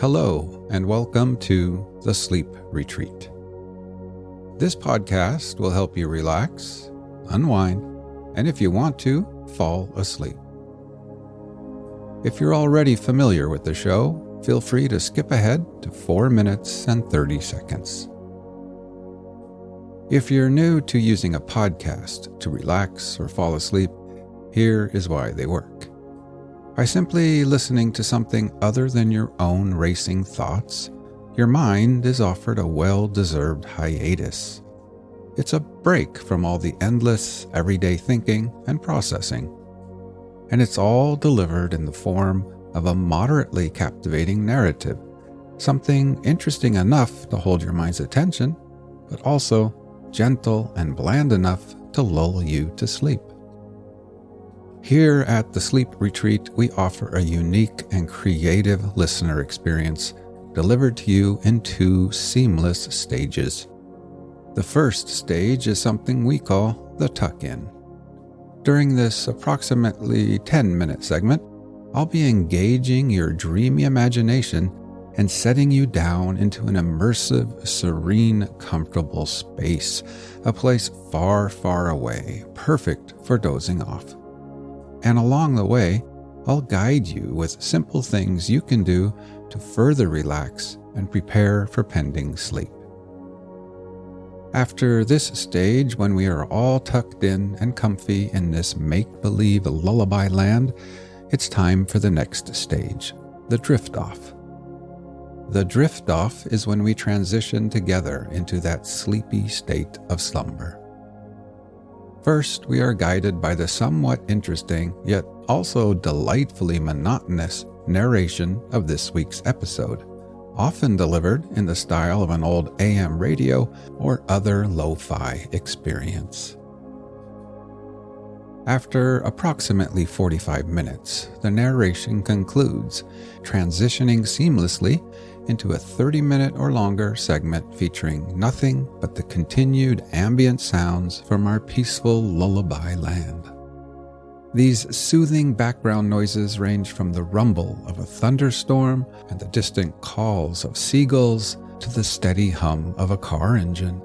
Hello, and welcome to The Sleep Retreat. This podcast will help you relax, unwind, and if you want to, fall asleep. If you're already familiar with the show, feel free to skip ahead to 4 minutes and 30 seconds. If you're new to using a podcast to relax or fall asleep, here is why they work. By simply listening to something other than your own racing thoughts, your mind is offered a well-deserved hiatus. It's a break from all the endless, everyday thinking and processing. And it's all delivered in the form of a moderately captivating narrative, something interesting enough to hold your mind's attention, but also gentle and bland enough to lull you to sleep. Here at the Sleep Retreat, we offer a unique and creative listener experience delivered to you in 2 seamless stages. The first stage is something we call the tuck-in. During this approximately 10-minute segment, I'll be engaging your dreamy imagination and setting you down into an immersive, serene, comfortable space, a place far, far away, perfect for dozing off. And along the way, I'll guide you with simple things you can do to further relax and prepare for pending sleep. After this stage, when we are all tucked in and comfy in this make-believe lullaby land, it's time for the next stage, the drift-off. The drift-off is when we transition together into that sleepy state of slumber. First, we are guided by the somewhat interesting, yet also delightfully monotonous narration of this week's episode, often delivered in the style of an old AM radio or other lo-fi experience. After approximately 45 minutes, the narration concludes, transitioning seamlessly into a 30-minute or longer segment featuring nothing but the continued ambient sounds from our peaceful lullaby land. These soothing background noises range from the rumble of a thunderstorm and the distant calls of seagulls to the steady hum of a car engine,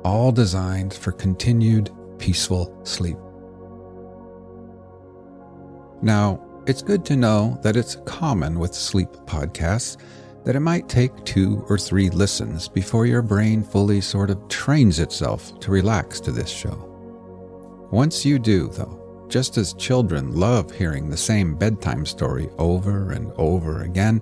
all designed for continued peaceful sleep. Now, it's good to know that it's common with sleep podcasts that it might take 2 or 3 listens before your brain fully sort of trains itself to relax to this show. Once you do, though, just as children love hearing the same bedtime story over and over again,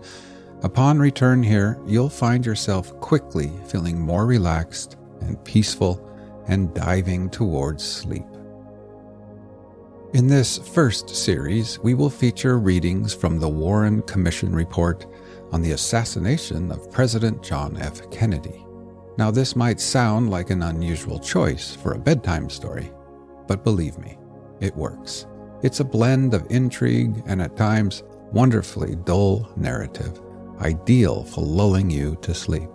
upon return here, you'll find yourself quickly feeling more relaxed and peaceful and diving towards sleep. In this first series, we will feature readings from the Warren Commission report on the assassination of President John F. Kennedy. Now, this might sound like an unusual choice for a bedtime story, but believe me, it works. It's a blend of intrigue and at times wonderfully dull narrative, ideal for lulling you to sleep.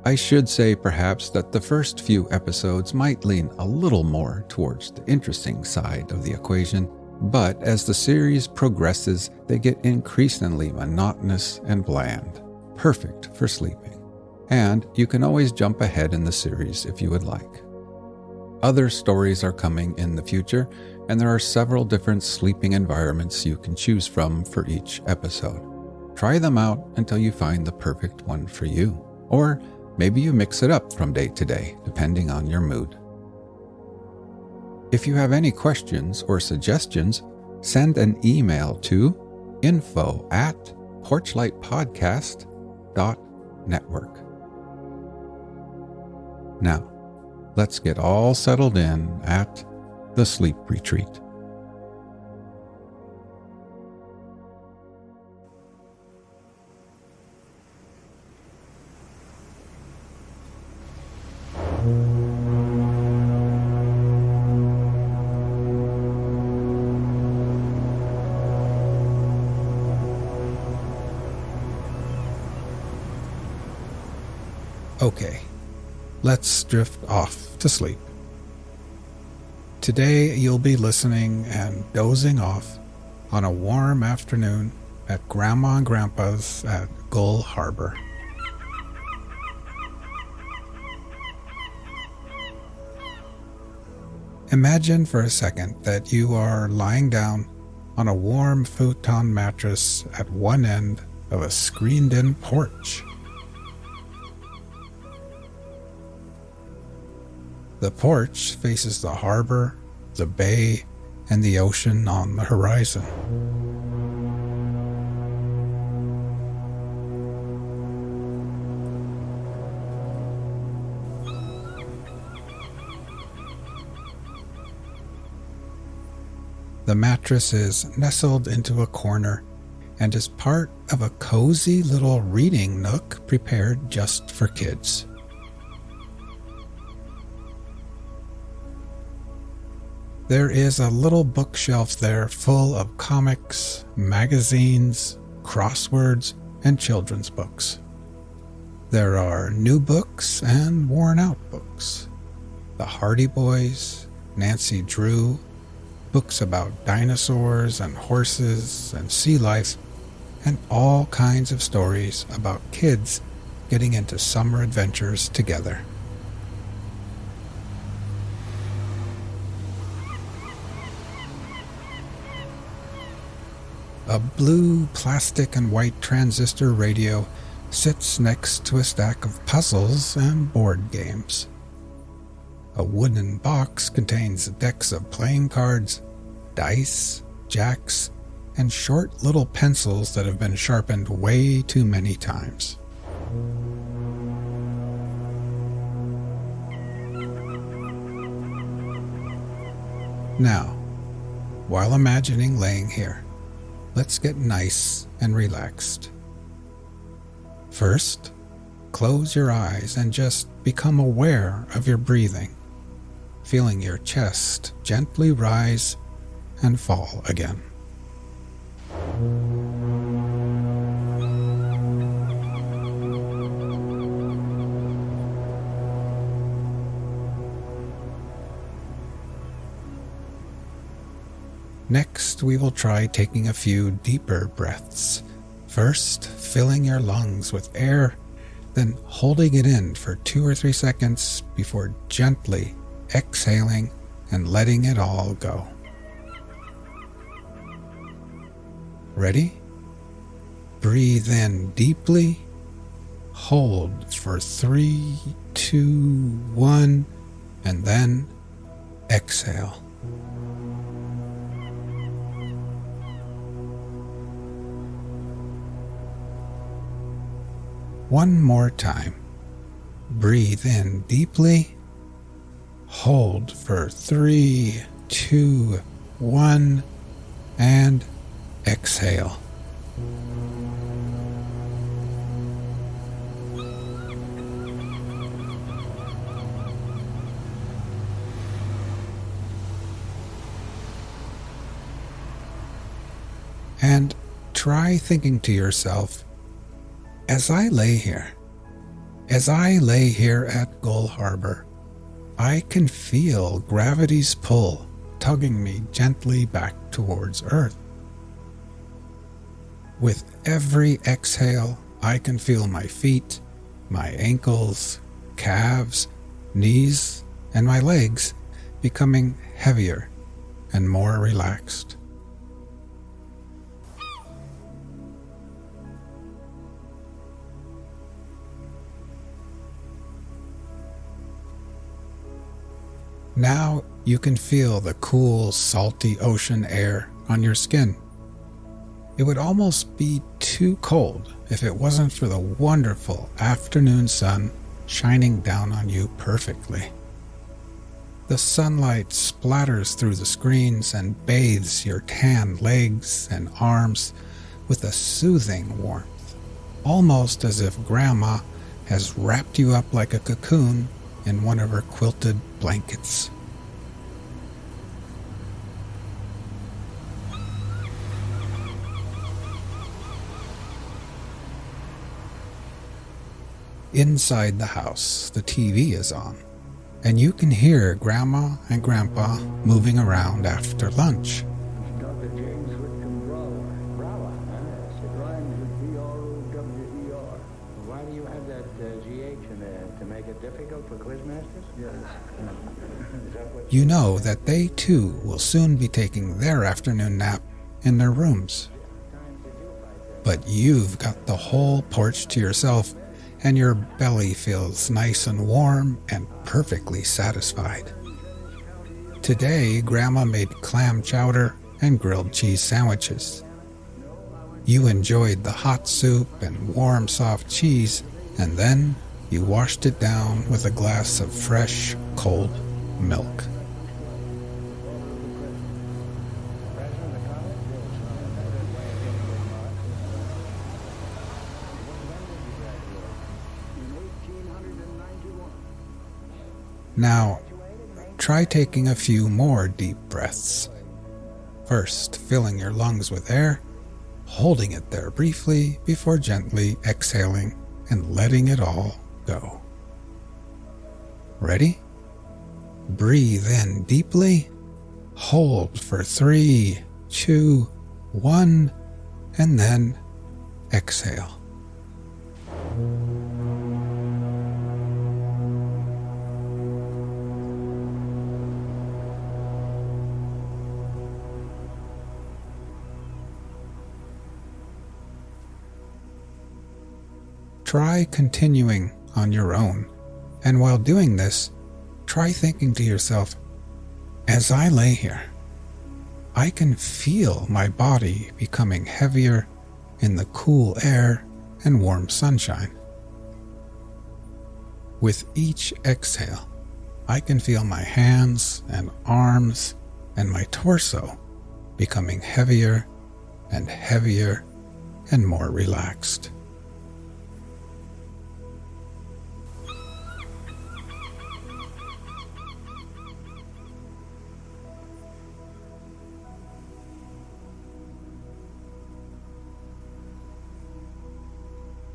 I should say perhaps that the first few episodes might lean a little more towards the interesting side of the equation, but as the series progresses, they get increasingly monotonous and bland, perfect for sleeping. And you can always jump ahead in the series if you would like. Other stories are coming in the future, and there are several different sleeping environments you can choose from for each episode. Try them out until you find the perfect one for you, or maybe you mix it up from day to day, depending on your mood. If you have any questions or suggestions, send an email to info@porchlightpodcast.network. Now, let's get all settled in at the Sleep Retreat. Okay, let's drift off to sleep. Today you'll be listening and dozing off on a warm afternoon at Grandma and Grandpa's at Gull Harbor. Imagine for a second that you are lying down on a warm futon mattress at one end of a screened-in porch. The porch faces the harbor, the bay, and the ocean on the horizon. The mattress is nestled into a corner and is part of a cozy little reading nook prepared just for kids. There is a little bookshelf there full of comics, magazines, crosswords, and children's books. There are new books and worn-out books. The Hardy Boys, Nancy Drew, books about dinosaurs and horses and sea life, and all kinds of stories about kids getting into summer adventures together. A blue plastic and white transistor radio sits next to a stack of puzzles and board games. A wooden box contains decks of playing cards, dice, jacks, and short little pencils that have been sharpened way too many times. Now, while imagining laying here, let's get nice and relaxed. First, close your eyes and just become aware of your breathing, feeling your chest gently rise and fall again. Next, we will try taking a few deeper breaths. First, filling your lungs with air, then holding it in for 2 or 3 seconds before gently exhaling and letting it all go. Ready? Breathe in deeply, hold for 3, 2, 1, and then exhale. One more time. Breathe in deeply, hold for 3, 2, 1, and exhale. And try thinking to yourself, as I lay here at Gull Harbor, I can feel gravity's pull tugging me gently back towards Earth. With every exhale, I can feel my feet, my ankles, calves, knees, and my legs becoming heavier and more relaxed. Now you can feel the cool, salty ocean air on your skin. It would almost be too cold if it wasn't for the wonderful afternoon sun shining down on you perfectly. The sunlight splatters through the screens and bathes your tanned legs and arms with a soothing warmth, almost as if Grandma has wrapped you up like a cocoon in one of her quilted blankets. Inside the house, the TV is on, and you can hear Grandma and Grandpa moving around after lunch. To make it difficult for quizmasters? Yes. You know that they too will soon be taking their afternoon nap in their rooms. But you've got the whole porch to yourself, and your belly feels nice and warm and perfectly satisfied. Today, Grandma made clam chowder and grilled cheese sandwiches. You enjoyed the hot soup and warm, soft cheese, and then you washed it down with a glass of fresh, cold milk. Now, try taking a few more deep breaths. First, filling your lungs with air, holding it there briefly before gently exhaling and letting it all go. Ready? Breathe in deeply, hold for 3, 2, 1, and then exhale. Try continuing on your own, and while doing this, try thinking to yourself, as I lay here, I can feel my body becoming heavier in the cool air and warm sunshine. With each exhale, I can feel my hands and arms and my torso becoming heavier and heavier and more relaxed.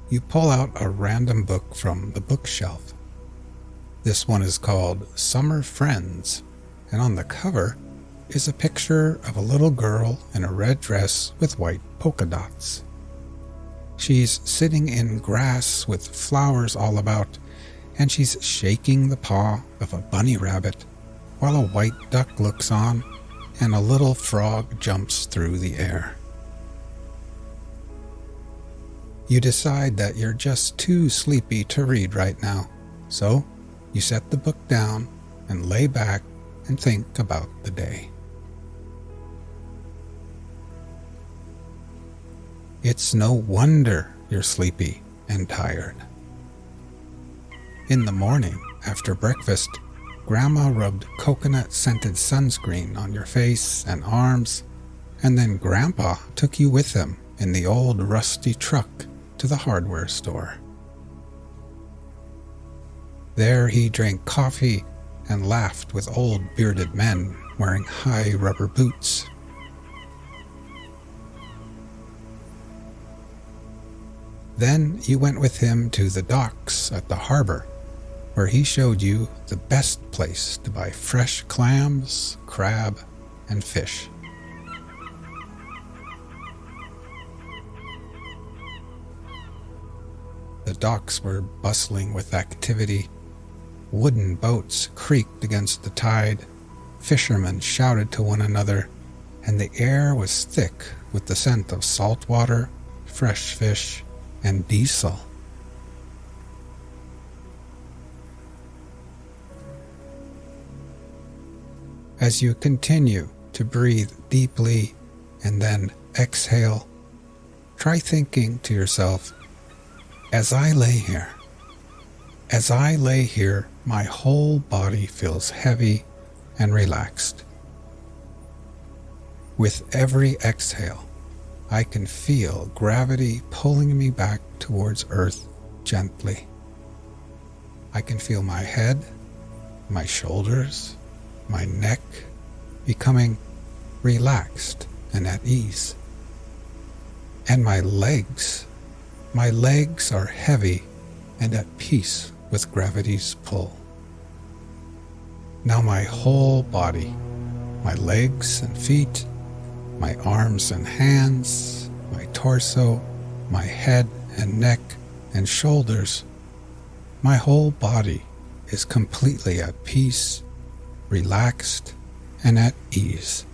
You pull out a random book from the bookshelf. This one is called Summer Friends, and on the cover is a picture of a little girl in a red dress with white polka dots. She's sitting in grass with flowers all about, and she's shaking the paw of a bunny rabbit while a white duck looks on and a little frog jumps through the air. You decide that you're just too sleepy to read right now, so you set the book down and lay back and think about the day. It's no wonder you're sleepy and tired. In the morning, after breakfast, Grandma rubbed coconut-scented sunscreen on your face and arms, and then Grandpa took you with him in the old rusty truck to the hardware store. There he drank coffee and laughed with old bearded men wearing high rubber boots. Then you went with him to the docks at the harbor, where he showed you the best place to buy fresh clams, crab, and fish. The docks were bustling with activity. Wooden boats creaked against the tide, fishermen shouted to one another, and the air was thick with the scent of salt water, fresh fish, and diesel. As you continue to breathe deeply and then exhale, try thinking to yourself, as I lay here, my whole body feels heavy and relaxed. With every exhale, I can feel gravity pulling me back towards Earth gently. I can feel my head, my shoulders, my neck becoming relaxed and at ease. And my legs are heavy and at peace with gravity's pull. Now my whole body, my legs and feet, my arms and hands, my torso, my head and neck and shoulders, My whole body is completely at peace, relaxed, and at ease.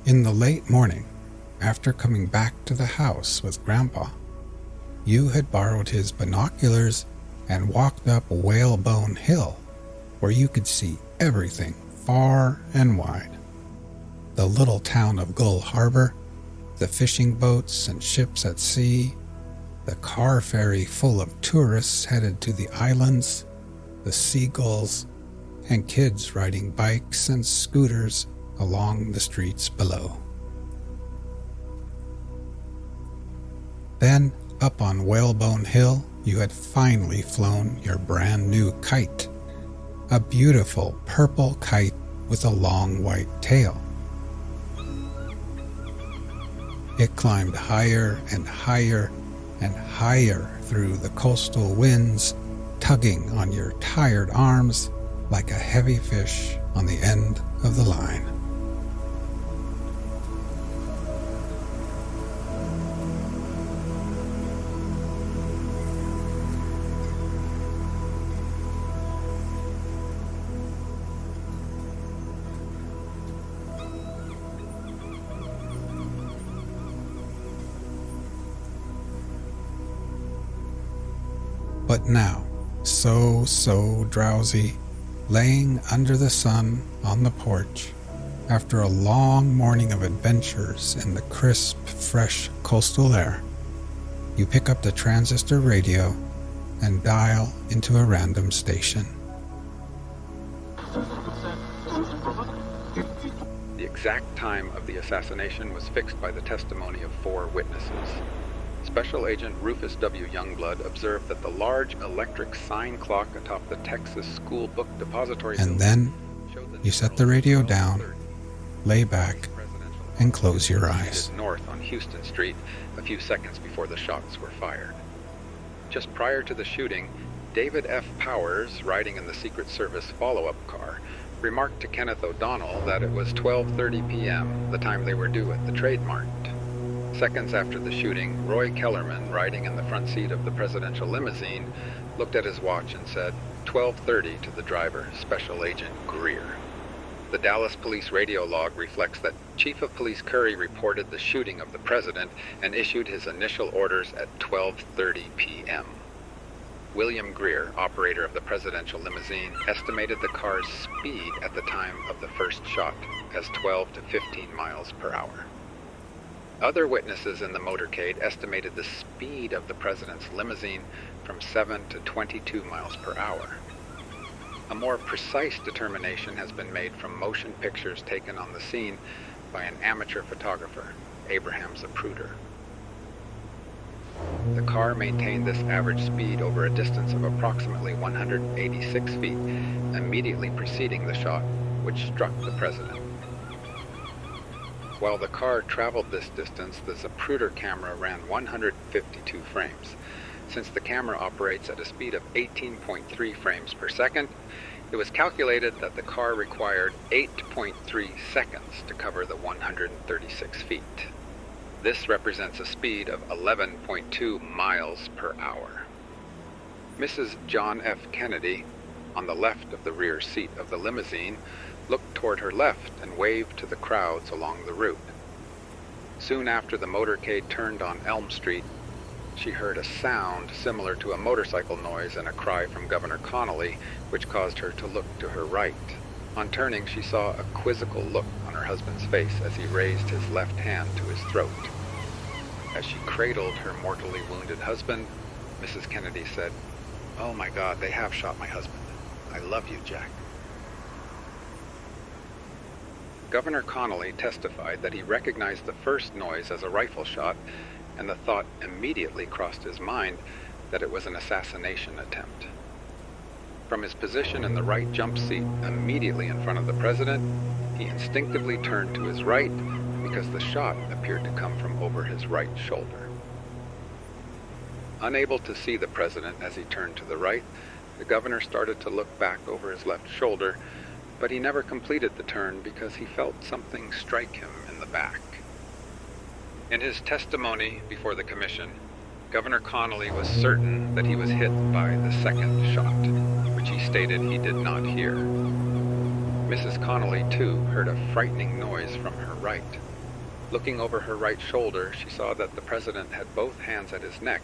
In the late morning, after coming back to the house with Grandpa, you had borrowed his binoculars and walked up Whalebone Hill, where you could see everything far and wide. The little town of Gull Harbor, the fishing boats and ships at sea, the car ferry full of tourists headed to the islands, the seagulls, and kids riding bikes and scooters along the streets below. Then, up on Whalebone Hill, you had finally flown your brand new kite, a beautiful purple kite with a long white tail. It climbed higher and higher and higher through the coastal winds, tugging on your tired arms like a heavy fish on the end of the line. But now, so drowsy, laying under the sun on the porch, after a long morning of adventures in the crisp, fresh coastal air, you pick up the transistor radio and dial into a random station. The exact time of the assassination was fixed by the testimony of 4 witnesses. Special Agent Rufus W. Youngblood observed that the large electric sign clock atop the Texas School Book Depository And then you set the radio down, lay back, and close your eyes. North on Houston Street a few seconds before the shots were fired. Just prior to the shooting, David F. Powers, riding in the Secret Service follow-up car, remarked to Kenneth O'Donnell that it was 12:30 p.m., the time they were due at the Trade Mart. Seconds after the shooting, Roy Kellerman, riding in the front seat of the presidential limousine, looked at his watch and said 12:30 to the driver, Special Agent Greer. The Dallas Police radio log reflects that Chief of Police Curry reported the shooting of the president and issued his initial orders at 12:30 p.m. William Greer, operator of the presidential limousine, estimated the car's speed at the time of the first shot as 12 to 15 miles per hour. Other witnesses in the motorcade estimated the speed of the president's limousine from 7 to 22 miles per hour. A more precise determination has been made from motion pictures taken on the scene by an amateur photographer, Abraham Zapruder. The car maintained this average speed over a distance of approximately 186 feet, immediately preceding the shot, which struck the president. While the car traveled this distance, the Zapruder camera ran 152 frames. Since the camera operates at a speed of 18.3 frames per second, it was calculated that the car required 8.3 seconds to cover the 136 feet. This represents a speed of 11.2 miles per hour. Mrs. John F. Kennedy, on the left of the rear seat of the limousine, looked toward her left and waved to the crowds along the route. Soon after the motorcade turned on Elm Street, she heard a sound similar to a motorcycle noise and a cry from Governor Connolly, which caused her to look to her right. On turning, she saw a quizzical look on her husband's face as he raised his left hand to his throat. As she cradled her mortally wounded husband, Mrs. Kennedy said, "Oh my God, they have shot my husband. I love you, Jack." Governor Connolly testified that he recognized the first noise as a rifle shot, and the thought immediately crossed his mind that it was an assassination attempt. From his position in the right jump seat immediately in front of the president, he instinctively turned to his right because the shot appeared to come from over his right shoulder. Unable to see the president as he turned to the right, the governor started to look back over his left shoulder, but he never completed the turn because he felt something strike him in the back. In his testimony before the commission, Governor Connolly was certain that he was hit by the second shot, which he stated he did not hear. Mrs. Connolly, too, heard a frightening noise from her right. Looking over her right shoulder, she saw that the president had both hands at his neck,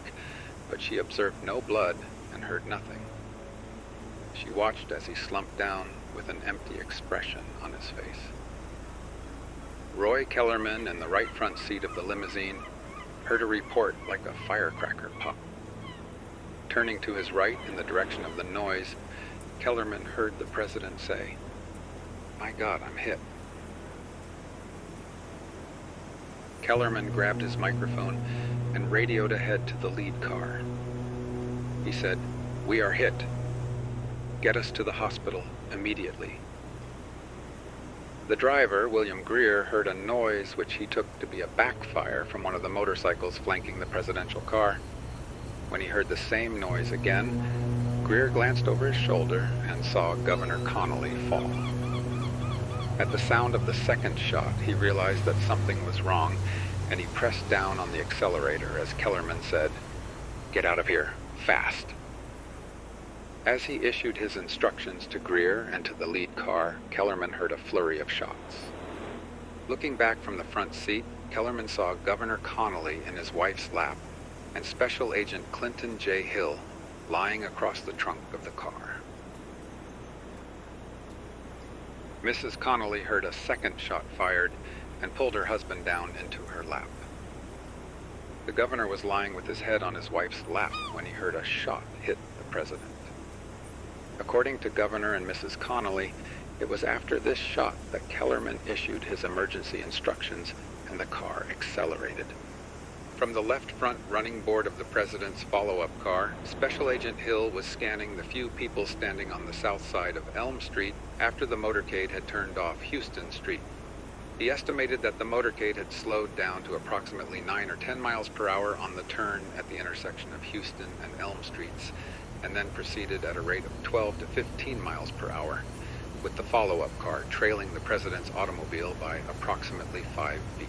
but she observed no blood and heard nothing. She watched as he slumped down with an empty expression on his face. Roy Kellerman, in the right front seat of the limousine, heard a report like a firecracker pop. Turning to his right in the direction of the noise, Kellerman heard the president say, "My God, I'm hit." Kellerman grabbed his microphone and radioed ahead to the lead car. He said, "We are hit. Get us to the hospital immediately." The driver, William Greer, heard a noise which he took to be a backfire from one of the motorcycles flanking the presidential car. When he heard the same noise again, Greer glanced over his shoulder and saw Governor Connolly fall. At the sound of the second shot, he realized that something was wrong, and he pressed down on the accelerator as Kellerman said, "Get out of here, fast." As he issued his instructions to Greer and to the lead car, Kellerman heard a flurry of shots. Looking back from the front seat, Kellerman saw Governor Connolly in his wife's lap and Special Agent Clinton J. Hill lying across the trunk of the car. Mrs. Connolly heard a second shot fired and pulled her husband down into her lap. The governor was lying with his head on his wife's lap when he heard a shot hit the president. According to Governor and Mrs. Connolly, it was after this shot that Kellerman issued his emergency instructions and the car accelerated. From the left front running board of the president's follow-up car, Special Agent Hill was scanning the few people standing on the south side of Elm Street after the motorcade had turned off Houston Street. He estimated that the motorcade had slowed down to approximately 9 or 10 miles per hour on the turn at the intersection of Houston and Elm Streets, and then proceeded at a rate of 12 to 15 miles per hour, with the follow-up car trailing the president's automobile by approximately 5 feet.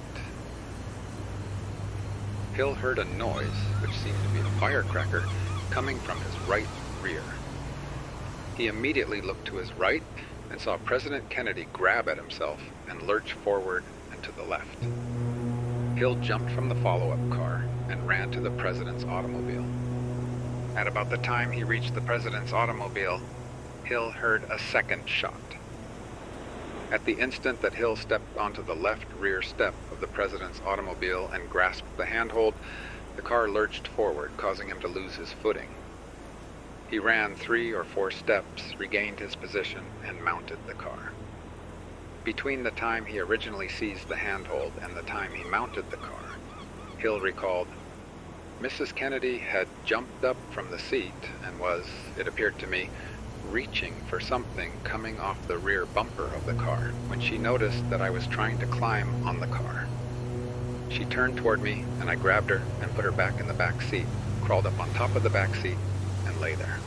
Hill heard a noise, which seemed to be a firecracker, coming from his right rear. He immediately looked to his right and saw President Kennedy grab at himself and lurch forward and to the left. Hill jumped from the follow-up car and ran to the president's automobile. At about the time he reached the president's automobile, Hill heard a second shot. At the instant that Hill stepped onto the left rear step of the president's automobile and grasped the handhold, the car lurched forward, causing him to lose his footing. He ran 3 or 4 steps, regained his position, and mounted the car. Between the time he originally seized the handhold and the time he mounted the car, Hill recalled, Mrs. Kennedy had jumped up from the seat and was, it appeared to me, reaching for something coming off the rear bumper of the car when she noticed that I was trying to climb on the car. She turned toward me and I grabbed her and put her back in the back seat, crawled up on top of the back seat, and lay there.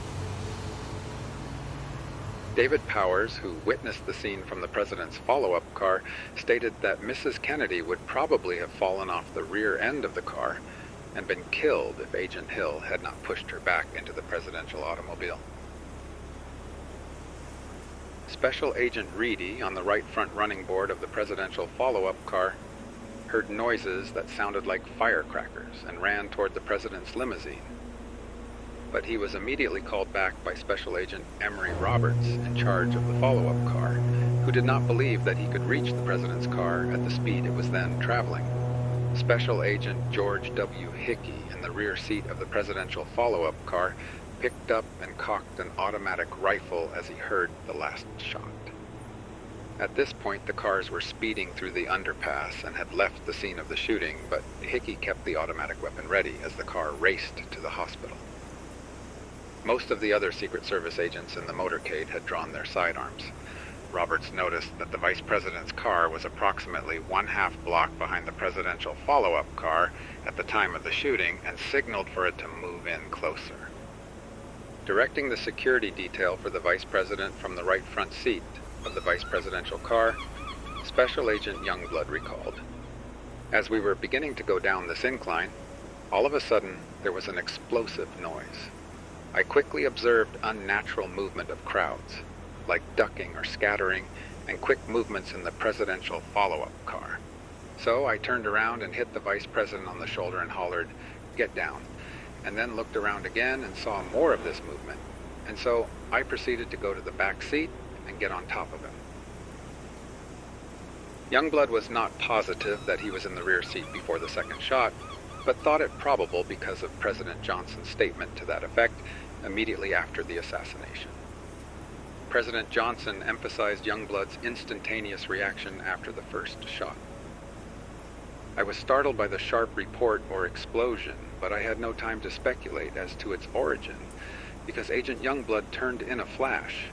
David Powers, who witnessed the scene from the president's follow-up car, stated that Mrs. Kennedy would probably have fallen off the rear end of the car and been killed if Agent Hill had not pushed her back into the presidential automobile. Special Agent Reedy, on the right front running board of the presidential follow-up car, heard noises that sounded like firecrackers and ran toward the president's limousine. But he was immediately called back by Special Agent Emery Roberts, in charge of the follow-up car, who did not believe that he could reach the president's car at the speed it was then traveling. Special Agent George W. Hickey, in the rear seat of the presidential follow-up car, picked up and cocked an automatic rifle as he heard the last shot. At this point, the cars were speeding through the underpass and had left the scene of the shooting, but Hickey kept the automatic weapon ready as the car raced to the hospital. Most of the other Secret Service agents in the motorcade had drawn their sidearms. Roberts noticed that the vice president's car was approximately 1/2 block behind the presidential follow-up car at the time of the shooting and signaled for it to move in closer. Directing the security detail for the vice president from the right front seat of the vice presidential car, Special Agent Youngblood recalled. As we were beginning to go down this incline, all of a sudden there was an explosive noise. I quickly observed unnatural movement of crowds, like ducking or scattering, and quick movements in the presidential follow-up car. So I turned around and hit the vice president on the shoulder and hollered, "Get down," and then looked around again and saw more of this movement. And so I proceeded to go to the back seat and get on top of him. Youngblood was not positive that he was in the rear seat before the second shot, but thought it probable because of President Johnson's statement to that effect immediately after the assassination. President Johnson emphasized Youngblood's instantaneous reaction after the first shot. I was startled by the sharp report or explosion, but I had no time to speculate as to its origin, because Agent Youngblood turned in a flash,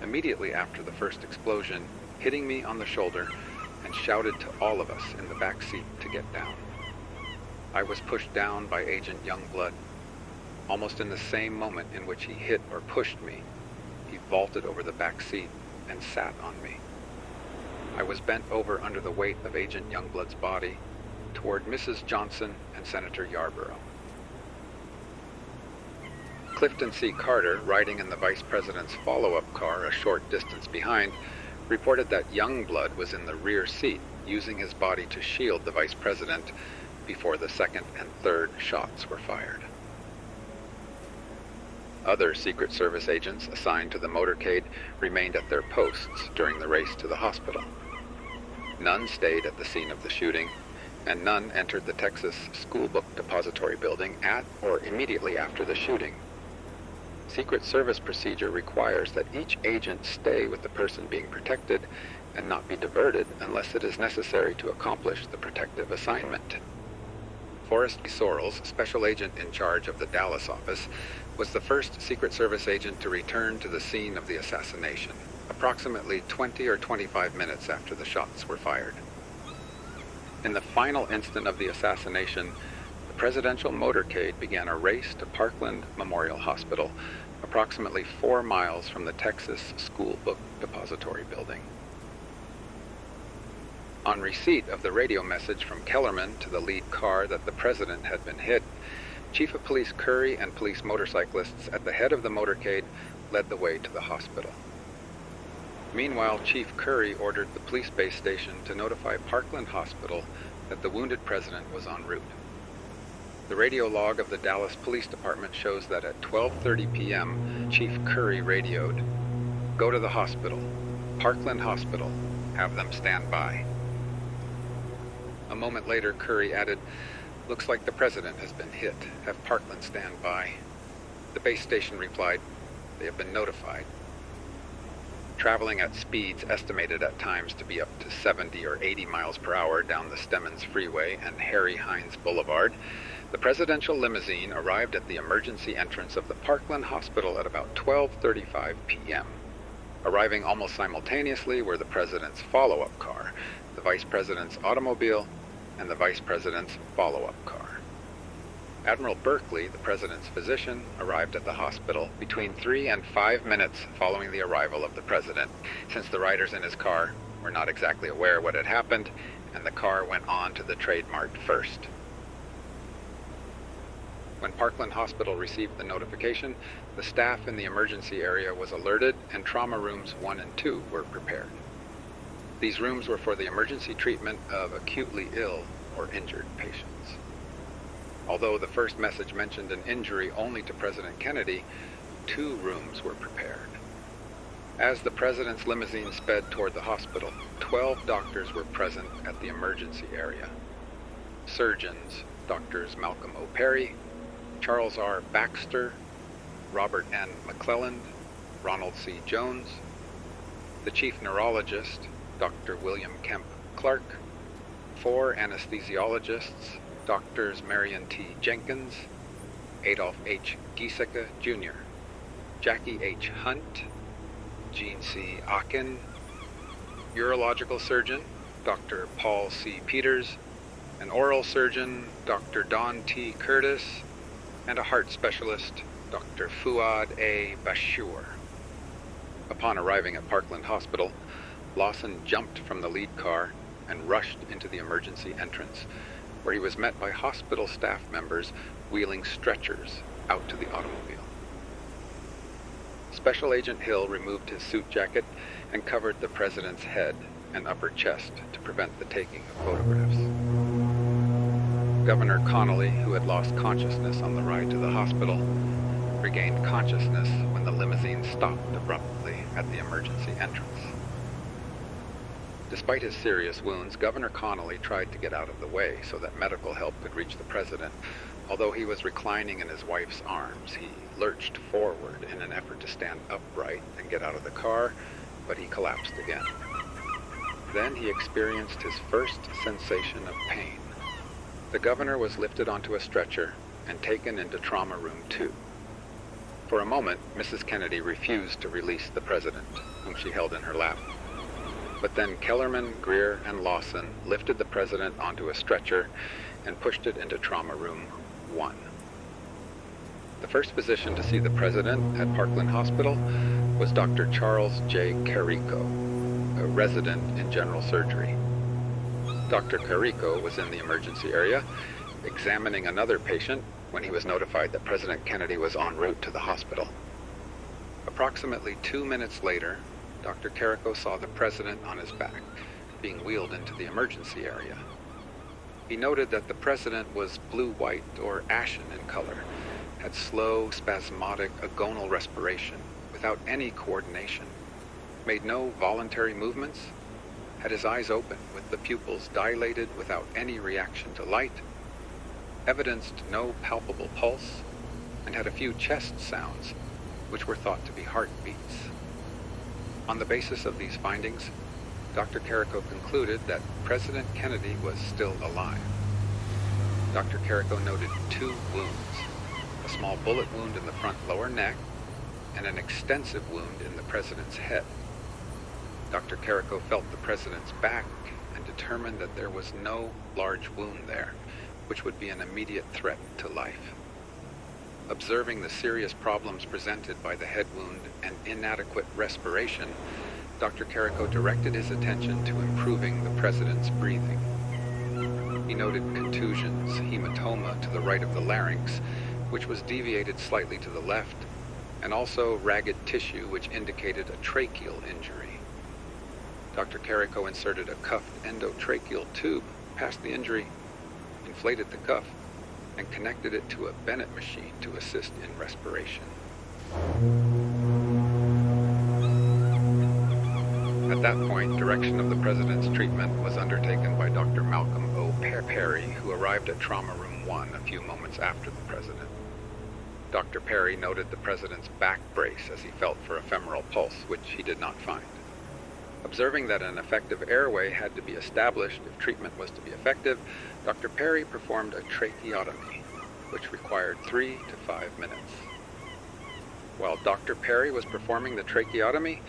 immediately after the first explosion, hitting me on the shoulder, and shouted to all of us in the back seat to get down. I was pushed down by Agent Youngblood. Almost in the same moment in which he hit or pushed me, he vaulted over the back seat and sat on me. I was bent over under the weight of Agent Youngblood's body toward Mrs. Johnson and Senator Yarborough. Clifton C. Carter, riding in the vice president's follow-up car a short distance behind, reported that Youngblood was in the rear seat, using his body to shield the vice president before the second and third shots were fired. Other Secret Service agents assigned to the motorcade remained at their posts during the race to the hospital. None stayed at the scene of the shooting, and none entered the Texas School Book Depository building at or immediately after the shooting. Secret Service procedure requires that each agent stay with the person being protected and not be diverted unless it is necessary to accomplish the protective assignment. Forrest Sorrells, special agent in charge of the Dallas office, was the first Secret Service agent to return to the scene of the assassination, approximately 20 or 25 minutes after the shots were fired. In the final instant of the assassination, the presidential motorcade began a race to Parkland Memorial Hospital, approximately 4 miles from the Texas School Book Depository building. On receipt of the radio message from Kellerman to the lead car that the president had been hit, Chief of Police Curry and police motorcyclists at the head of the motorcade led the way to the hospital. Meanwhile, Chief Curry ordered the police base station to notify Parkland Hospital that the wounded president was en route. The radio log of the Dallas Police Department shows that at 12:30 p.m., Chief Curry radioed, "Go to the hospital, Parkland Hospital, have them stand by." A moment later, Curry added, "Looks like the president has been hit. Have Parkland stand by." The base station replied, "They have been notified." Traveling at speeds estimated at times to be up to 70 or 80 miles per hour down the Stemmons Freeway and Harry Hines Boulevard, the presidential limousine arrived at the emergency entrance of the Parkland Hospital at about 12:35 p.m. Arriving almost simultaneously were the president's follow-up car, the vice president's automobile, and the vice president's follow-up car. Admiral Berkeley, the president's physician, arrived at the hospital between 3 and 5 minutes following the arrival of the president, since the riders in his car were not exactly aware what had happened, and the car went on to the Trade Mart first. When Parkland Hospital received the notification, the staff in the emergency area was alerted and trauma rooms 1 and 2 were prepared. These rooms were for the emergency treatment of acutely ill or injured patients. Although the first message mentioned an injury only to President Kennedy, 2 rooms were prepared. As the president's limousine sped toward the hospital, 12 doctors were present at the emergency area. Surgeons, Doctors Malcolm O. Perry, Charles R. Baxter, Robert N. McClelland, Ronald C. Jones, the chief neurologist, Dr. William Kemp Clark, 4 anesthesiologists, Doctors Marion T. Jenkins, Adolph H. Giesecke, Jr., Jackie H. Hunt, Gene C. Akin, urological surgeon, Dr. Paul C. Peters, an oral surgeon, Dr. Don T. Curtis, and a heart specialist, Dr. Fuad A. Bashur. Upon arriving at Parkland Hospital, Lawson jumped from the lead car and rushed into the emergency entrance, where he was met by hospital staff members wheeling stretchers out to the automobile. Special Agent Hill removed his suit jacket and covered the president's head and upper chest to prevent the taking of photographs. Governor Connolly, who had lost consciousness on the ride to the hospital, regained consciousness when the limousine stopped abruptly at the emergency entrance. Despite his serious wounds, Governor Connolly tried to get out of the way so that medical help could reach the president. Although he was reclining in his wife's arms, he lurched forward in an effort to stand upright and get out of the car, but he collapsed again. Then he experienced his first sensation of pain. The governor was lifted onto a stretcher and taken into Trauma Room 2. For a moment, Mrs. Kennedy refused to release the president, whom she held in her lap. But then Kellerman, Greer, and Lawson lifted the president onto a stretcher and pushed it into Trauma Room 1. The first physician to see the president at Parkland Hospital was Dr. Charles J. Carrico, a resident in general surgery. Dr. Carrico was in the emergency area, examining another patient when he was notified that President Kennedy was en route to the hospital. Approximately 2 minutes later, Dr. Carrico saw the president on his back, being wheeled into the emergency area. He noted that the president was blue-white or ashen in color, had slow, spasmodic, agonal respiration without any coordination, made no voluntary movements, had his eyes open with the pupils dilated without any reaction to light, evidenced no palpable pulse, and had a few chest sounds, which were thought to be heartbeats. On the basis of these findings, Dr. Carrico concluded that President Kennedy was still alive. Dr. Carrico noted 2 wounds, a small bullet wound in the front lower neck and an extensive wound in the president's head. Dr. Carrico felt the president's back and determined that there was no large wound there, which would be an immediate threat to life. Observing the serious problems presented by the head wound and inadequate respiration, Dr. Carrico directed his attention to improving the president's breathing. He noted contusions, hematoma to the right of the larynx, which was deviated slightly to the left, and also ragged tissue which indicated a tracheal injury. Dr. Carrico inserted a cuffed endotracheal tube past the injury, inflated the cuff, and connected it to a Bennett machine to assist in respiration. At that point, direction of the president's treatment was undertaken by Dr. Malcolm O. Perry, who arrived at Trauma Room 1 a few moments after the president. Dr. Perry noted the president's back brace as he felt for a femoral pulse, which he did not find. Observing that an effective airway had to be established if treatment was to be effective, Dr. Perry performed a tracheotomy, which required 3 to 5 minutes. While Dr. Perry was performing the tracheotomy,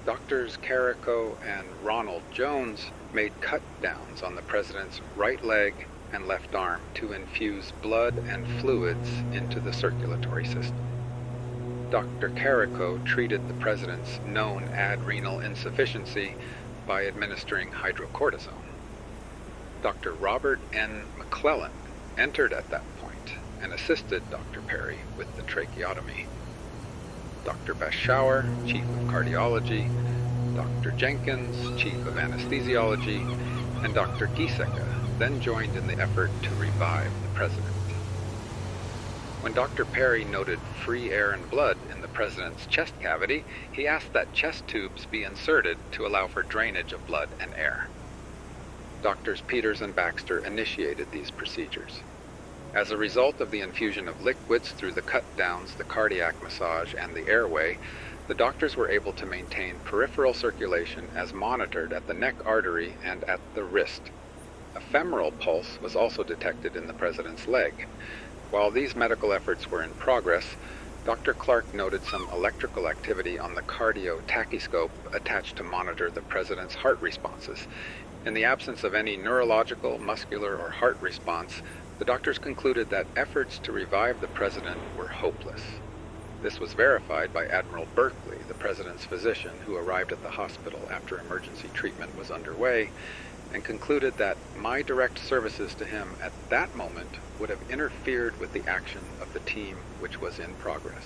Drs. Carrico and Ronald Jones made cut-downs on the president's right leg and left arm to infuse blood and fluids into the circulatory system. Dr. Carrico treated the president's known adrenal insufficiency by administering hydrocortisone. Dr. Robert N. McClellan entered at that point and assisted Dr. Perry with the tracheotomy. Dr. Bashauer, Chief of Cardiology, Dr. Jenkins, Chief of Anesthesiology, and Dr. Giesecke then joined in the effort to revive the president. When Dr. Perry noted free air and blood in the president's chest cavity, he asked that chest tubes be inserted to allow for drainage of blood and air. Drs. Peters and Baxter initiated these procedures. As a result of the infusion of liquids through the cut-downs, the cardiac massage, and the airway, the doctors were able to maintain peripheral circulation as monitored at the neck artery and at the wrist. A femoral pulse was also detected in the president's leg. While these medical efforts were in progress, Dr. Clark noted some electrical activity on the cardio tachyscope attached to monitor the president's heart responses. In the absence of any neurological, muscular, or heart response, the doctors concluded that efforts to revive the president were hopeless. This was verified by Admiral Berkeley, the president's physician, who arrived at the hospital after emergency treatment was underway, and concluded that my direct services to him at that moment would have interfered with the action of the team which was in progress.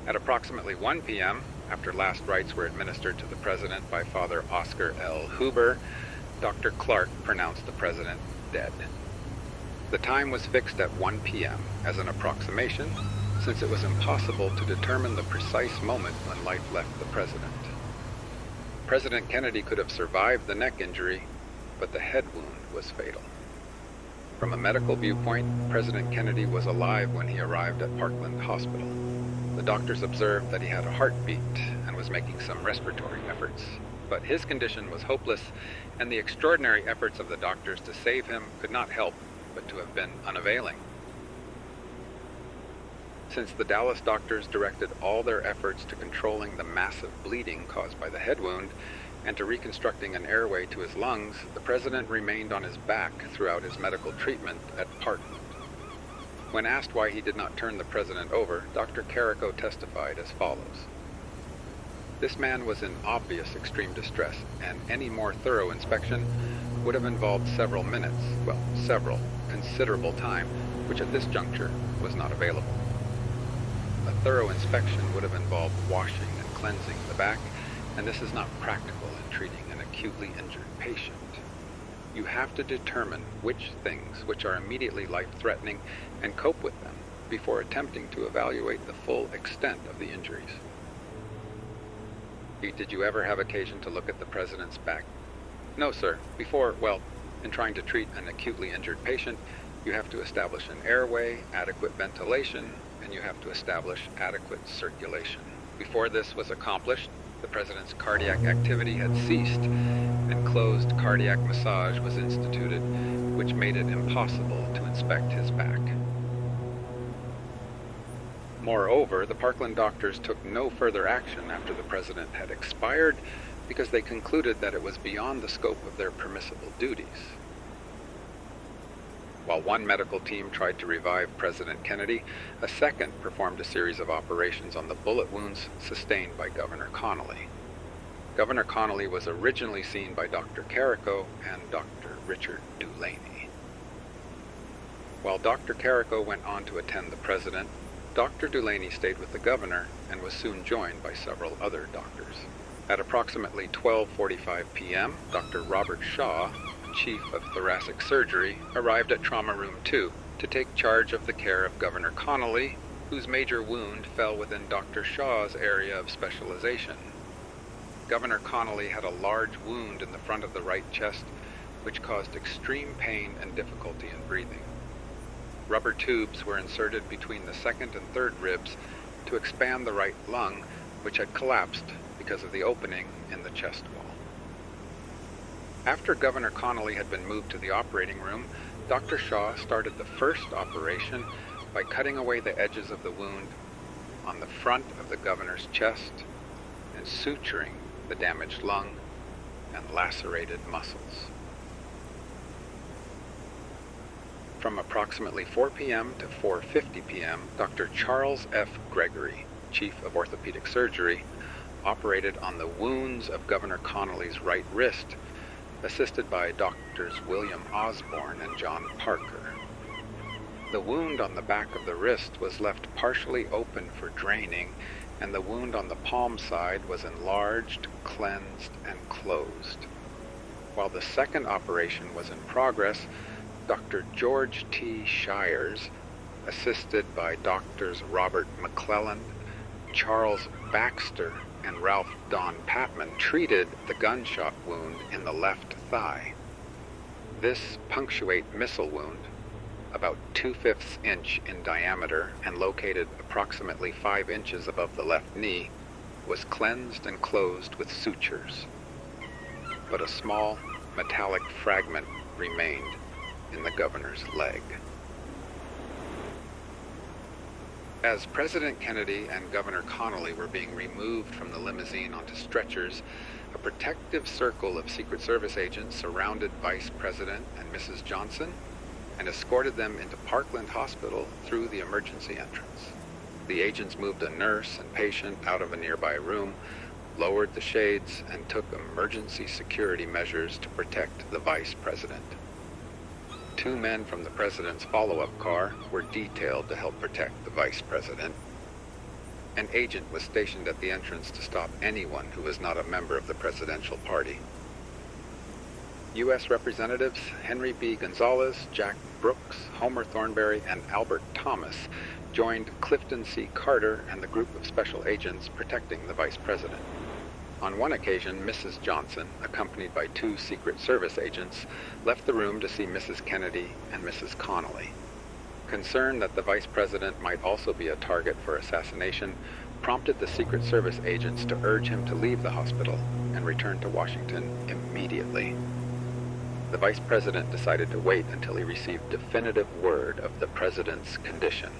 At approximately 1 p.m., after last rites were administered to the president by Father Oscar L. Huber, Dr. Clark pronounced the president dead. The time was fixed at 1 p.m. as an approximation, since it was impossible to determine the precise moment when life left the president. President Kennedy could have survived the neck injury, but the head wound was fatal. From a medical viewpoint, President Kennedy was alive when he arrived at Parkland Hospital. The doctors observed that he had a heartbeat and was making some respiratory efforts, but his condition was hopeless, and the extraordinary efforts of the doctors to save him could not help but to have been unavailing. Since the Dallas doctors directed all their efforts to controlling the massive bleeding caused by the head wound and to reconstructing an airway to his lungs, the president remained on his back throughout his medical treatment at Parkland. When asked why he did not turn the president over, Dr. Carrico testified as follows. This man was in obvious extreme distress, and any more thorough inspection would have involved several minutes, considerable time, which at this juncture was not available. A thorough inspection would have involved washing and cleansing the back, and this is not practical in treating an acutely injured patient. You have to determine which things which are immediately life-threatening and cope with them before attempting to evaluate the full extent of the injuries. Did you ever have occasion to look at the president's back? No, sir. In trying to treat an acutely injured patient, you have to establish an airway, adequate ventilation, and you have to establish adequate circulation. Before this was accomplished, the president's cardiac activity had ceased, and closed cardiac massage was instituted, which made it impossible to inspect his back. Moreover, the Parkland doctors took no further action after the president had expired because they concluded that it was beyond the scope of their permissible duties. While one medical team tried to revive President Kennedy, a second performed a series of operations on the bullet wounds sustained by Governor Connolly. Governor Connolly was originally seen by Dr. Carrico and Dr. Richard Dulaney. While Dr. Carrico went on to attend the president, Dr. Dulaney stayed with the governor and was soon joined by several other doctors. At approximately 12:45 p.m., Dr. Robert Shaw, Chief of Thoracic Surgery, arrived at Trauma Room 2 to take charge of the care of Governor Connolly, whose major wound fell within Dr. Shaw's area of specialization. Governor Connolly had a large wound in the front of the right chest, which caused extreme pain and difficulty in breathing. Rubber tubes were inserted between the second and third ribs to expand the right lung, which had collapsed because of the opening in the chest wall. After Governor Connolly had been moved to the operating room, Dr. Shaw started the first operation by cutting away the edges of the wound on the front of the governor's chest and suturing the damaged lung and lacerated muscles. From approximately 4 p.m. to 4:50 p.m., Dr. Charles F. Gregory, Chief of Orthopedic Surgery, operated on the wounds of Governor Connolly's right wrist, assisted by Doctors William Osborne and John Parker. The wound on the back of the wrist was left partially open for draining, and the wound on the palm side was enlarged, cleansed, and closed. While the second operation was in progress, Dr. George T. Shires, assisted by Doctors Robert McClelland, Charles Baxter, and Ralph Don Patman, treated the gunshot wound in the left thigh. This punctuate missile wound, about 2/5 inch in diameter and located approximately 5 inches above the left knee, was cleansed and closed with sutures. But a small metallic fragment remained in the governor's leg. As President Kennedy and Governor Connally were being removed from the limousine onto stretchers, a protective circle of Secret Service agents surrounded Vice President and Mrs. Johnson and escorted them into Parkland Hospital through the emergency entrance. The agents moved a nurse and patient out of a nearby room, lowered the shades, and took emergency security measures to protect the Vice President. 2 men from the President's follow-up car were detailed to help protect the Vice President. An agent was stationed at the entrance to stop anyone who was not a member of the presidential party. U.S. Representatives Henry B. Gonzalez, Jack Brooks, Homer Thornberry, and Albert Thomas joined Clifton C. Carter and the group of special agents protecting the Vice President. On one occasion, Mrs. Johnson, accompanied by 2 Secret Service agents, left the room to see Mrs. Kennedy and Mrs. Connally. Concern that the Vice President might also be a target for assassination prompted the Secret Service agents to urge him to leave the hospital and return to Washington immediately. The Vice President decided to wait until he received definitive word of the President's condition.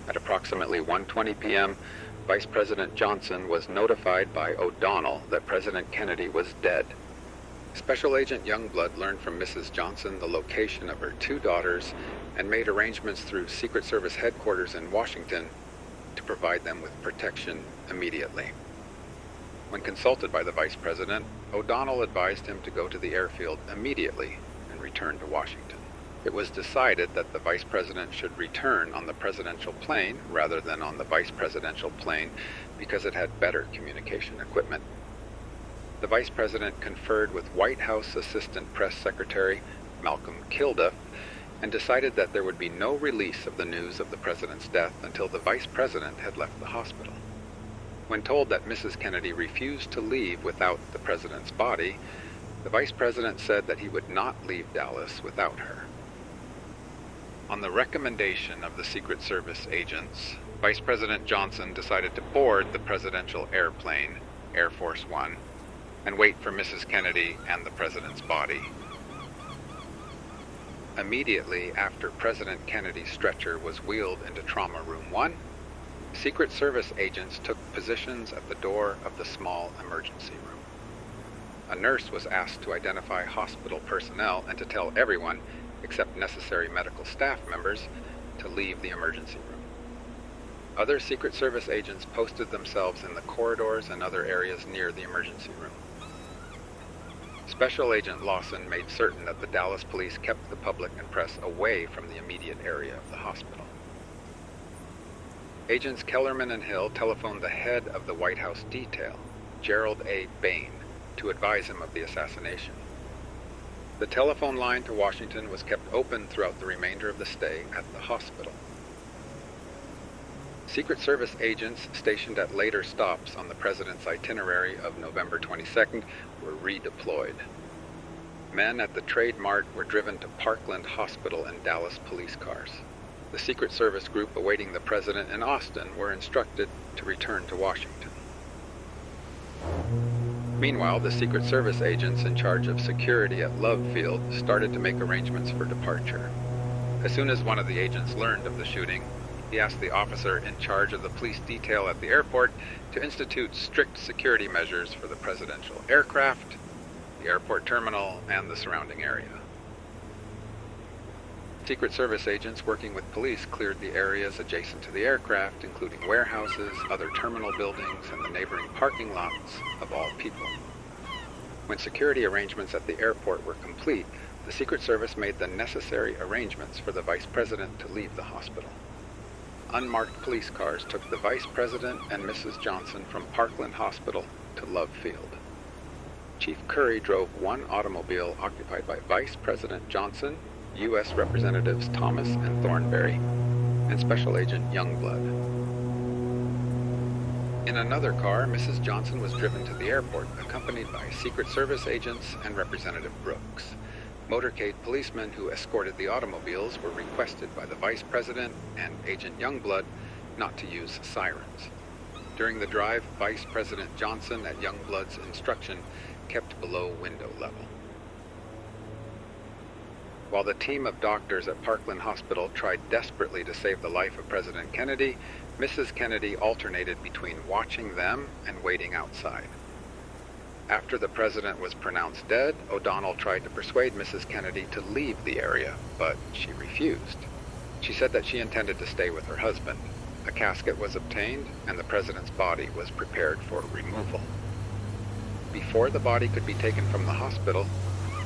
At approximately 1:20 p.m., Vice President Johnson was notified by O'Donnell that President Kennedy was dead. Special Agent Youngblood learned from Mrs. Johnson the location of her 2 daughters and made arrangements through Secret Service headquarters in Washington to provide them with protection immediately. When consulted by the Vice President, O'Donnell advised him to go to the airfield immediately and return to Washington. It was decided that the Vice President should return on the presidential plane rather than on the Vice Presidential plane because it had better communication equipment. The Vice President conferred with White House Assistant Press Secretary Malcolm Kilduff and decided that there would be no release of the news of the President's death until the Vice President had left the hospital. When told that Mrs. Kennedy refused to leave without the President's body, the Vice President said that he would not leave Dallas without her. On the recommendation of the Secret Service agents, Vice President Johnson decided to board the presidential airplane, Air Force One, and wait for Mrs. Kennedy and the President's body. Immediately after President Kennedy's stretcher was wheeled into Trauma Room 1, Secret Service agents took positions at the door of the small emergency room. A nurse was asked to identify hospital personnel and to tell everyone, except necessary medical staff members, to leave the emergency room. Other Secret Service agents posted themselves in the corridors and other areas near the emergency room. Special Agent Lawson made certain that the Dallas police kept the public and press away from the immediate area of the hospital. Agents Kellerman and Hill telephoned the head of the White House detail, Gerald A. Bain, to advise him of the assassination. The telephone line to Washington was kept open throughout the remainder of the stay at the hospital. Secret Service agents stationed at later stops on the President's itinerary of November 22nd were redeployed. Men at the Trade Mart were driven to Parkland Hospital in Dallas police cars. The Secret Service group awaiting the President in Austin were instructed to return to Washington. Meanwhile, the Secret Service agents in charge of security at Love Field started to make arrangements for departure. As soon as one of the agents learned of the shooting, he asked the officer in charge of the police detail at the airport to institute strict security measures for the presidential aircraft, the airport terminal, and the surrounding area. Secret Service agents working with police cleared the areas adjacent to the aircraft, including warehouses, other terminal buildings, and the neighboring parking lots of all people. When security arrangements at the airport were complete, the Secret Service made the necessary arrangements for the Vice President to leave the hospital. Unmarked police cars took the Vice President and Mrs. Johnson from Parkland Hospital to Love Field. Chief Curry drove one automobile occupied by Vice President Johnson, U.S. Representatives Thomas and Thornberry, and Special Agent Youngblood. In another car, Mrs. Johnson was driven to the airport, accompanied by Secret Service agents and Representative Brooks. Motorcade policemen who escorted the automobiles were requested by the Vice President and Agent Youngblood not to use sirens. During the drive, Vice President Johnson, at Youngblood's instruction, kept below window level. While the team of doctors at Parkland Hospital tried desperately to save the life of President Kennedy, Mrs. Kennedy alternated between watching them and waiting outside. After the president was pronounced dead, O'Donnell tried to persuade Mrs. Kennedy to leave the area, but she refused. She said that she intended to stay with her husband. A casket was obtained, and the president's body was prepared for removal. Before the body could be taken from the hospital,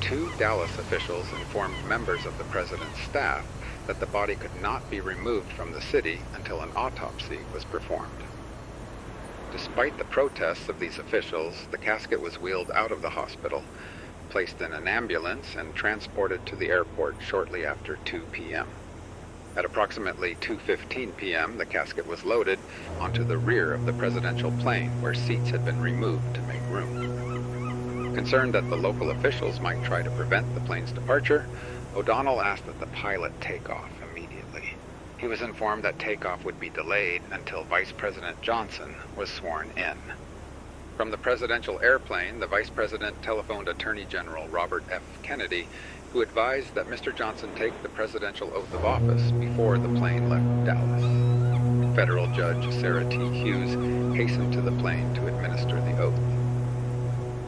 2 Dallas officials informed members of the president's staff that the body could not be removed from the city until an autopsy was performed. Despite the protests of these officials, the casket was wheeled out of the hospital, placed in an ambulance, and transported to the airport shortly after 2 p.m. At approximately 2:15 p.m., the casket was loaded onto the rear of the presidential plane, where seats had been removed to make room. Concerned that the local officials might try to prevent the plane's departure, O'Donnell asked that the pilot take off immediately. He was informed that takeoff would be delayed until Vice President Johnson was sworn in. From the presidential airplane, the Vice President telephoned Attorney General Robert F. Kennedy, who advised that Mr. Johnson take the presidential oath of office before the plane left Dallas. Federal Judge Sarah T. Hughes hastened to the plane to administer the oath.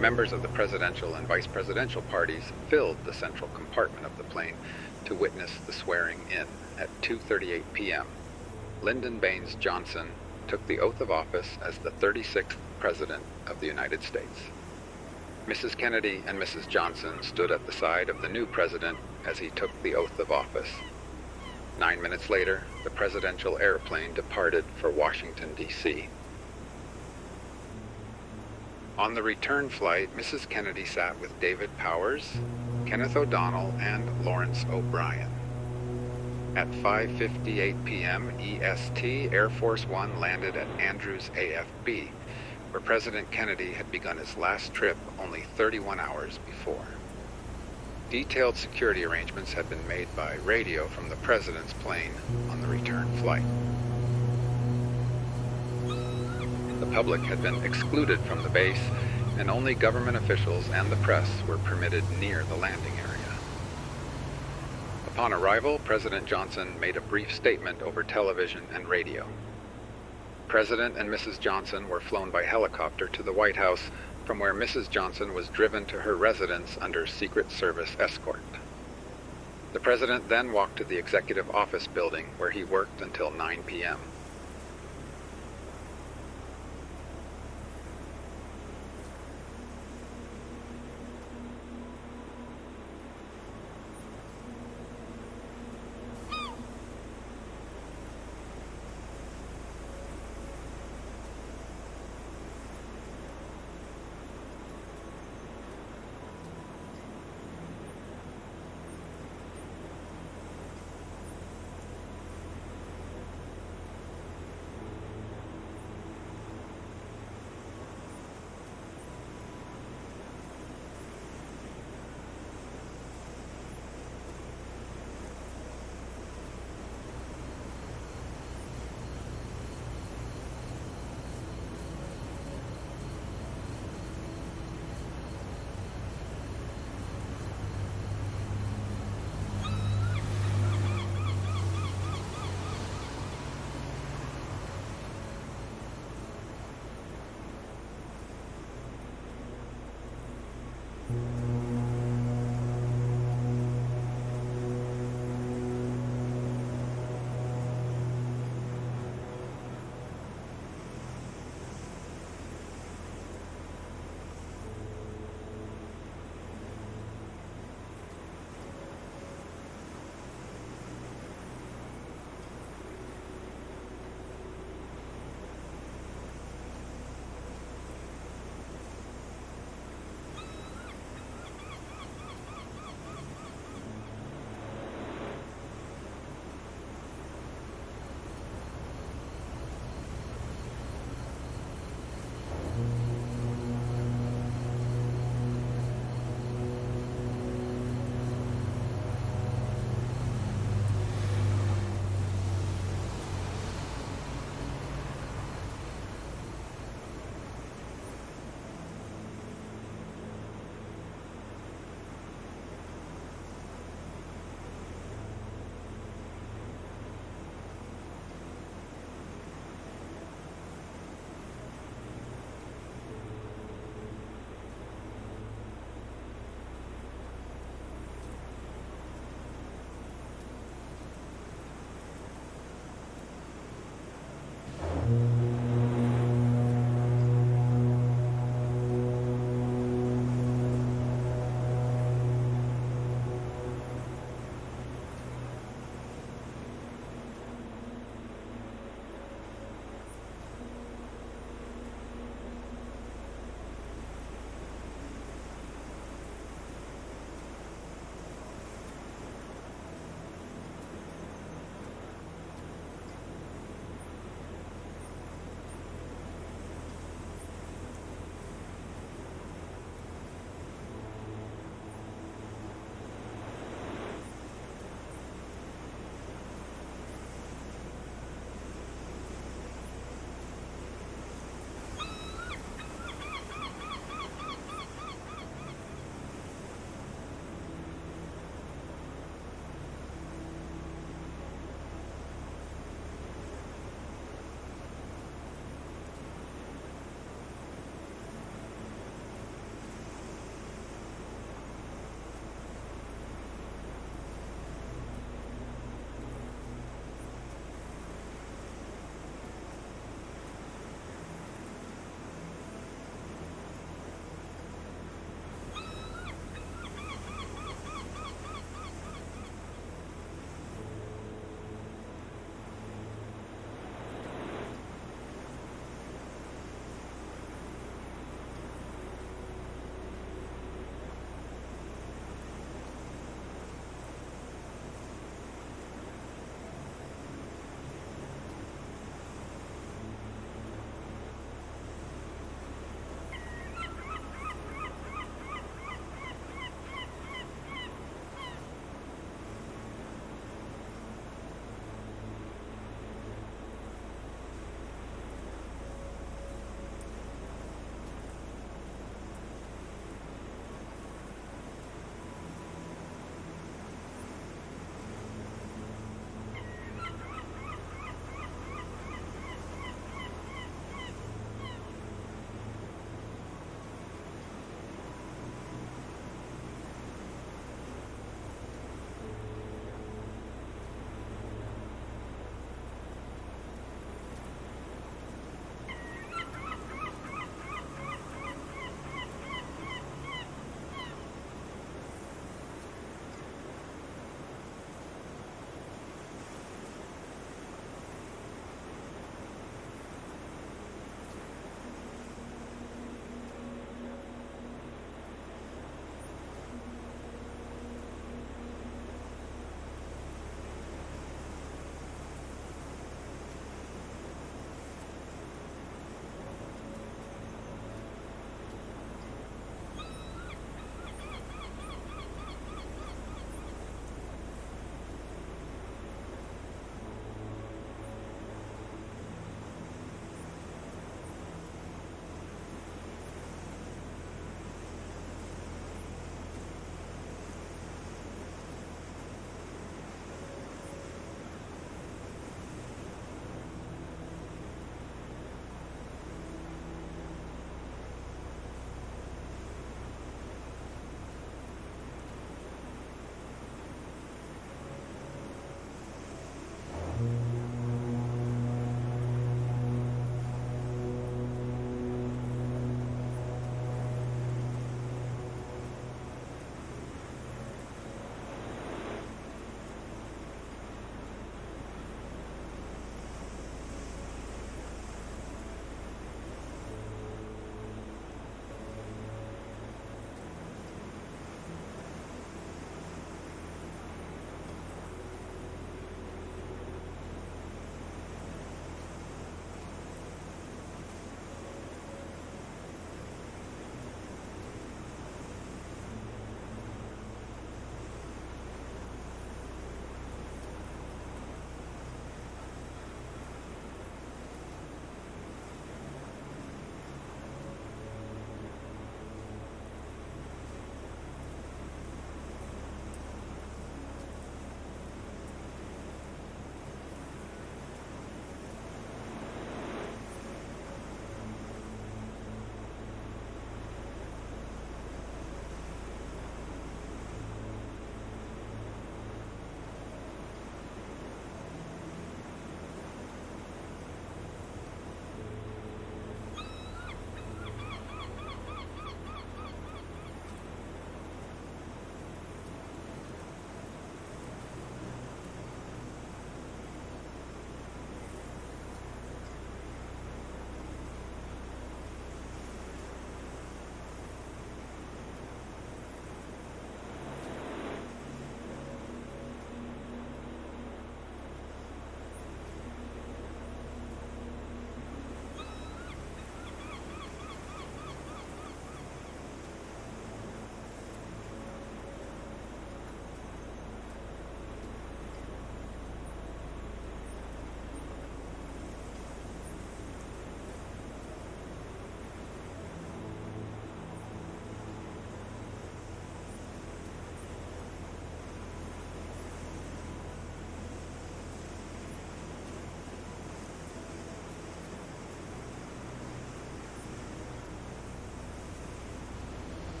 Members of the presidential and vice presidential parties filled the central compartment of the plane to witness the swearing in. At 2:38 p.m., Lyndon B. Johnson took the oath of office as the 36th President of the United States. Mrs. Kennedy and Mrs. Johnson stood at the side of the new president as he took the oath of office. 9 minutes later, the presidential airplane departed for Washington, D.C. On the return flight, Mrs. Kennedy sat with David Powers, Kenneth O'Donnell, and Lawrence O'Brien. At 5:58 p.m. EST, Air Force One landed at Andrews AFB, where President Kennedy had begun his last trip only 31 hours before. Detailed security arrangements had been made by radio from the president's plane on the return flight. The public had been excluded from the base, and only government officials and the press were permitted near the landing area. Upon arrival, President Johnson made a brief statement over television and radio. President and Mrs. Johnson were flown by helicopter to the White House, from where Mrs. Johnson was driven to her residence under Secret Service escort. The president then walked to the executive office building, where he worked until 9 p.m.